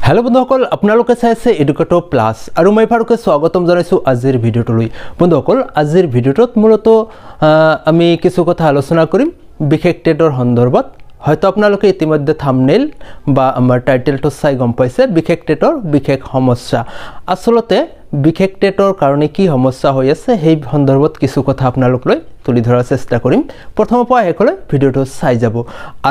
hello बंधुসকল আপোনালোকে চাইছে educator plus আৰু মই ফাৰুকে স্বাগতম জনাইছো আজিৰ ভিডিঅটোলৈ বন্ধুসকল আজিৰ ভিডিঅটোত মূলত আমি কিছু কথা আলোচনা কৰিম বিশেষ টেটৰ সন্দৰ্ভত হয়তো আপোনালোকে ইতিমধ্যে থাম্বনেইল বা আমাৰ টাইটেলটো চাই গম পাইছে বিশেষ টেটৰ বিশেষ সমস্যা আসলতে বিশেষ টেটৰ কাৰণে কি সমস্যা হৈ আছে সেই সন্দৰ্ভত কিছু কথা আপোনালোকলৈ তুলি ধৰাৰ চেষ্টা কৰিম প্ৰথমৰ পৰা হেকলে ভিডিঅটো চাই যাব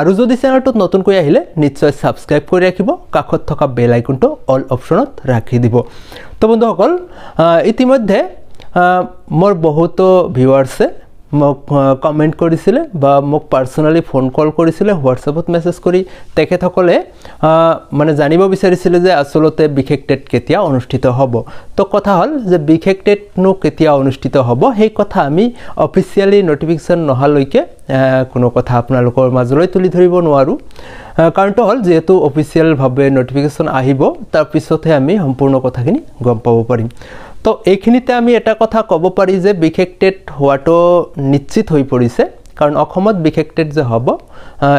আৰু যদি চেনেলটোত নতুনকৈ আহিলে নিশ্চয় সাবস্ক্ৰাইব কৰি ৰাখিব কাষত থকা বেল আইকনটো অল অপচনত ৰাখি দিব তো বন্ধুসকল ইতিমধ্যে মোৰ বহুত ভিউৱাৰ্ছে মোক কমেন্ট কৰিছিলে বা মোক পাৰ্সোনালি ফোন কল কৰিছিলে হোৱাটছএপত মেসেজ কৰি তেখেতসকলে মানে জানিব বিচাৰিছিলে যে আসলতে বিশেষ টেট কেতিয়া অনুষ্ঠিত হ'ব তো কথা হল যে বিশেষ টেট নো কেতিয়া অনুষ্ঠিত হ'ব সেই কথা আমি অফিচিয়ালি নোটিফিকেশন নহালৈকে কোনো কথা আপোনালোকৰ মাজলৈ তুলি ধৰিব নোৱাৰো কাৰণটো হল যেহেতু অফিচিয়াল ভাবে নোটিফিকেশন আহিব তাৰ পিছতহে আমি সম্পূৰ্ণ কথাখিনি গম পাব পাৰিম তো এইখিনিতে আমি এটা কথা ক'ব পাৰি যে বিশেষ টেট হোৱাটো নিশ্চিত হৈ পৰিছে কাৰণ অসমত বিশেষ টেট যে হ'ব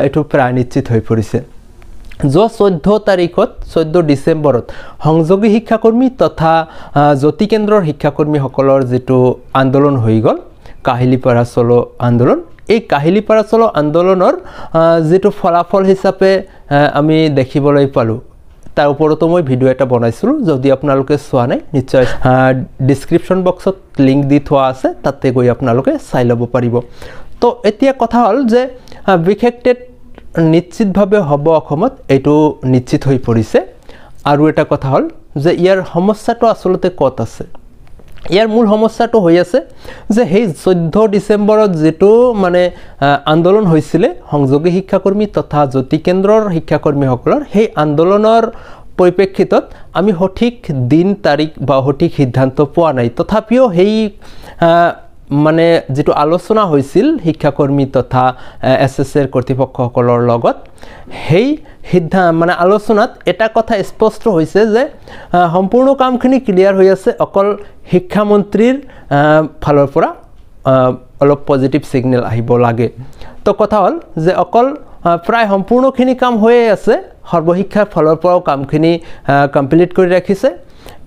এটো প্ৰায় নিশ্চিত হৈ পৰিছে जो 14 तारिखत 14 डिसेम्बरत সংযোগী শিক্ষাকৰ্মী তথা জ্যোতি কেন্দ্ৰৰ শিক্ষাকৰ্মীসকলৰ যেটো আন্দোলন হৈ গল কাহিলিপাৰা চলো আন্দোলন এই কাহিলিপাৰা চলো আন্দোলনৰ যেটো ফলাফল হিচাপে আমি দেখিবলৈ পালো তাৰ ওপৰতো মই ভিডিও এটা বনাইছিলো যদি আপোনালোকে চোৱা নাই নিশ্চয় ডেসক্ৰিপচন বক্সত লিংক দি থোৱা আছে তাতে গৈ আপোনালোকে চাই ল'ব পাৰিব তো এতিয়া কথা হল যে বিশেষ টেট নিশ্চিতভাৱে হ'ব অসমত এটো নিশ্চিত হৈ পৰিছে আৰু এটা কথা হল যে ইয়াৰ সমস্যাটো আসলতে কত আছে ইয়াৰ মূল সমস্যাটো হৈ আছে যে সেই 14 ডিসেম্বৰত যেটো মানে আন্দোলন হৈছিল সংযোগী শিক্ষাকৰ্মী তথা জ্যোতি কেন্দ্ৰৰ শিক্ষাকৰ্মীসকলৰ সেই আন্দোলনৰ পৰিপ্ৰেক্ষিতত আমি সঠিক দিন তাৰিখ বা সঠিক সিদ্ধান্ত পোৱা নাই তথাপিও সেই মানে যেটো আলোচনা হৈছিল শিক্ষাকৰ্মী তথা এসএসএৰ কৰ্তৃপক্ষসকলৰ লগত সেই সিদ্ধান্ত মানে আলোচনাত এটা কথা স্পষ্ট হৈছে যে সম্পূৰ্ণ কামখিনি ক্লিয়াৰ হৈ আছে অকল শিক্ষা মন্ত্ৰীৰ ফালৰ পৰা অলপ পজিটিভ সিগন্যাল আহিব লাগে তো কথা হল যে অকল প্ৰায় সম্পূৰ্ণখিনি কাম হৈ আছে সৰ্বশিক্ষাৰ ফালৰ পৰাও কামখিনি কমপ্লিট কৰি ৰাখিছে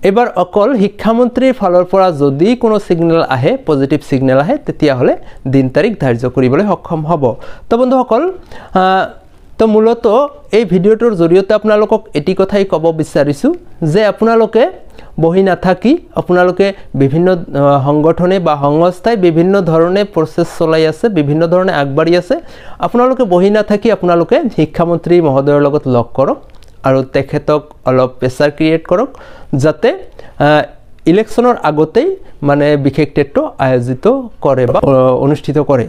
এবাৰ অকল শিক্ষামন্ত্ৰীৰ ফালৰ পৰা যদি কোনো সিগন্যাল আহে পজিটিভ সিগন্যাল আহে তেতিয়া হলে দিন তাৰিখ ধাৰ্য কৰিবলৈ সক্ষম হ'ব তো বন্ধুসকল তো মূলত এই ভিডিওটোৰ জৰিয়তে আপোনালোকক এটি কথাই ক'ব বিচাৰিছো যে আপোনালোকে বহি নাথাকি আপোনালোকে বিভিন্ন সংগঠনে বা সংস্থাই বিভিন্ন ধৰণে প্ৰচেছ চলাই আছে বিভিন্ন ধৰণে আগবাঢ়ি আছে আপোনালোকে বহি নাথাকি আপোনালোকে শিক্ষামন্ত্ৰী মহোদয়ৰ লগত লগ কৰক আৰু তেখেতক অলপ প্ৰেছাৰ ক্ৰিয়েট কৰক যাতে ইলেকশনৰ আগতেই মানে বিশেষ টেটটো আয়োজিত কৰে বা অনুষ্ঠিত কৰে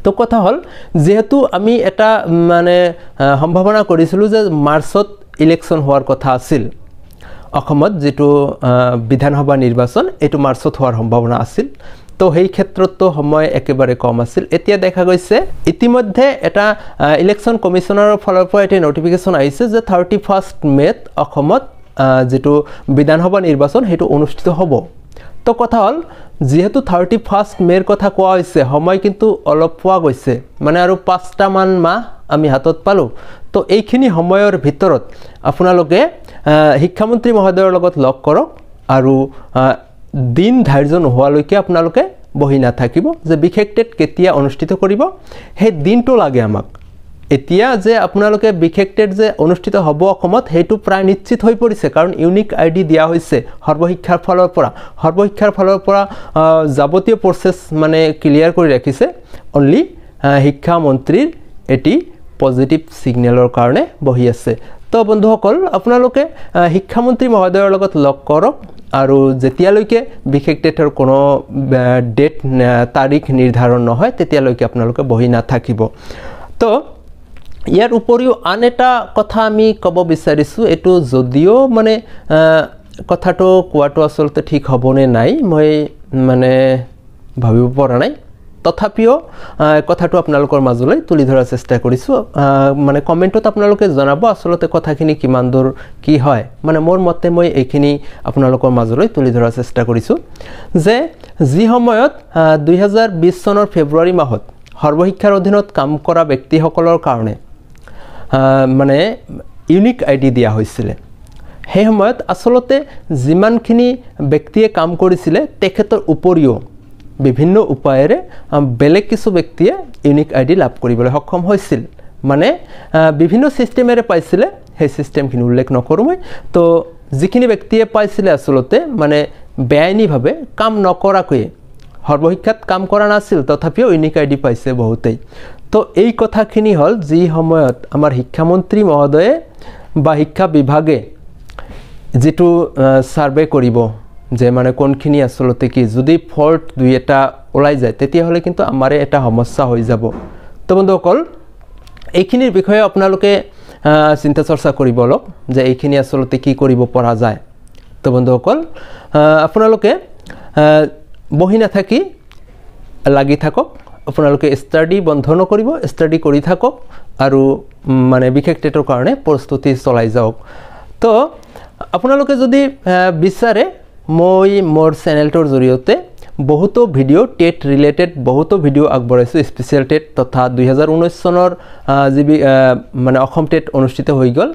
তো কথা হল যেহেতু আমি এটা মানে সম্ভাৱনা কৰিছিলো যে মাৰ্চত ইলেকশন হোৱাৰ কথা আছিল অসমত যেটো বিধানসভা নিৰ্বাচন এটো মাৰ্চত হোৱাৰ সম্ভাৱনা আছিল তো সেই ক্ষেত্ৰতো সময় একেবাৰে কম আছিল এতিয়া দেখা গৈছে ইতিমধ্যে এটা ইলেকশন কমিশনৰ ফালৰ পৰা এটা নোটিফিকেশন আহিছে যে 31 মেত অসমত যেটো বিধানসভা নিৰ্বাচন হেতু অনুষ্ঠিত হ'ব তো কথা হল যেহেতু 31 মেৰ কথা কোৱা হৈছে সময় কিন্তু অলপ পোৱা গৈছে মানে আৰু 5টা মান মাহ আমি হাতত পালো তো এইখিনি সময়ৰ ভিতৰত আপোনালোকে শিক্ষামন্ত্ৰী মহোদয়ৰ লগত লগ কৰক আৰু দিন ধাৰ্য নোহোৱালৈকে আপোনালোকে বহি নাথাকিব যে বিশেষ টেট কেতিয়া অনুষ্ঠিত কৰিব সেই দিনটো লাগে আমাক এতিয়া যে আপোনালোকে বিশেষ টেট যে অনুষ্ঠিত হ'ব অসমত হেতু প্ৰায় নিশ্চিত হৈ পৰিছে কাৰণ ইউনিক আইডি দিয়া হৈছে সৰ্বশিক্ষাৰ ফালৰ পৰা যাৱতীয় প্ৰচেছ মানে ক্লিয়াৰ কৰি ৰাখিছে অনলি শিক্ষা মন্ত্ৰীৰ এটি পজিটিভ সিগন্যালৰ কাৰণে বহি আছে তো বন্ধুসকল আপোনালোকে শিক্ষামন্ত্ৰী মহোদয়ৰ লগত লগ কৰক আৰু যেতিয়ালৈকে বিশেষ টেটৰ কোনো ডেট তাৰিখ নিৰ্ধাৰণ নহয় তেতিয়ালৈকে আপোনালোকে বহি নাথাকিব তো ইয়াৰ উপৰিও আন এটা কথা আমি ক'ব বিচাৰিছো এটো যদিও মানে কথাটো কোৱাটো আসলতে ঠিক হ'বনে নাই মই মানে ভাবিব পৰা নাই তথাপিও কথাটো আপোনালোকৰ মাজলৈ তুলি ধৰাৰ চেষ্টা কৰিছো মানে কমেন্টত আপোনালোকে জনাব আসলতে কথাখিনি কিমান দূৰ কি হয় মানে মোৰ মতে মই এইখিনি আপোনালোকৰ মাজলৈ তুলি ধৰাৰ চেষ্টা কৰিছো যে যি সময়ত 2020 চনৰ ফেব্ৰুৱাৰী মাহত সৰ্বশিক্ষাৰ অধীনত কাম কৰা ব্যক্তিসকলৰ কাৰণে মানে ইউনিক আইডি দিয়া হৈছিল সেই সময়ত আসলতে যিমানখিনি ব্যক্তিয়ে কাম কৰিছিলে তেখেতৰ উপৰিও বিভিন্ন উপায়েৰে বেলেগ কিছু ব্যক্তিয়ে ইউনিক আইডি লাভ কৰিবলৈ সক্ষম হৈছিল মানে বিভিন্ন সিস্টেমেৰে পাইছিলে সেই সিস্টেমখিনি উল্লেখ নকৰোঁ মই তো যিখিনি ব্যক্তিয়ে পাইছিলে আসলতে মানে বেআইনীভাৱে কাম নকৰাকৈ সৰ্বশিক্ষাত কাম কৰা নাছিল তথাপিও ইউনিক আইডি পাইছে বহুতেই তো এই কথাখিনি হ'ল যি সময়ত আমাৰ শিক্ষামন্ত্ৰী মহোদয়ে বা শিক্ষা বিভাগে যেটো সাৰ্ভে কৰিব যে মানে কোনখিনি আসলতে কি যদি ফল্ট দুই এটা ওলাই যায় তেতিয়া হলে কিন্তু আমাৰে এটা সমস্যা হৈ যাব তো বন্ধুসকল এইখিনিৰ বিষয়ে আপোনালোকে চিন্তা চৰ্চা কৰিব অলপ যে এইখিনি আসলতে কি কৰিব পৰা যায় তো বন্ধুসকল আপোনালোকে বহি নাথাকি লাগি থাকক আপোনালোকে ষ্টাডি বন্ধ নকৰিব ষ্টাডি কৰি থাকক আৰু মানে বিশেষ টেটৰ কাৰণে প্ৰস্তুতি চলাই যাওক তো আপোনালোকে যদি বিচাৰে মই মোৰ চেনেলটোৰ জৰিয়তে বহুতো ভিডিও টেট ৰিলেটেড বহুতো ভিডিও আগবঢ়াইছো স্পেশাল টেট তথা 2019 চনৰ যি মানে অসম টেট অনুষ্ঠিত হৈ গল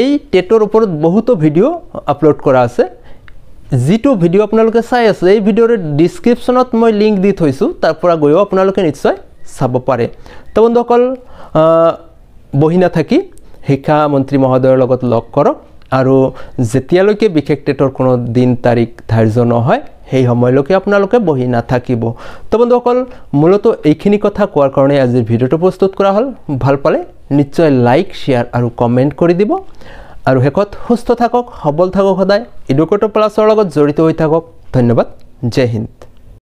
এই টেটৰ ওপৰত বহুতো ভিডিও আপলোড কৰা আছে যেটো ভিডিও আপোনালোকে চাই আছে এই ভিডিওৰ ডেসক্ৰিপচনত মই লিংক দি থৈছো তাৰ পৰা গৈও আপোনালোকে নিশ্চয় চাব পাৰে তো বন্ধুসকল বহি নাথাকি শিক্ষা মন্ত্ৰী মহোদয়ৰ লগত লগ কৰক আৰু যেতিয়ালৈকে বিশেষ টেটৰ কোনো দিন তাৰিখ ধাৰ্য নহয় সেই সময়লৈকে আপোনালোকে বহি নাথাকিব তো বন্ধুসকল মূলত এইখিনি কথা কোৱাৰ কাৰণে আজিৰ ভিডিওটো প্ৰস্তুত কৰা হ'ল ভাল পালে নিশ্চয় লাইক শেয়াৰ আৰু কমেন্ট কৰি দিব আৰু হেকত সুস্থ থাকক সবল থাকক সদায় এডুকেটৰ প্লাছৰ লগত জড়িত হৈ থাকক ধন্যবাদ জয় হিন্দ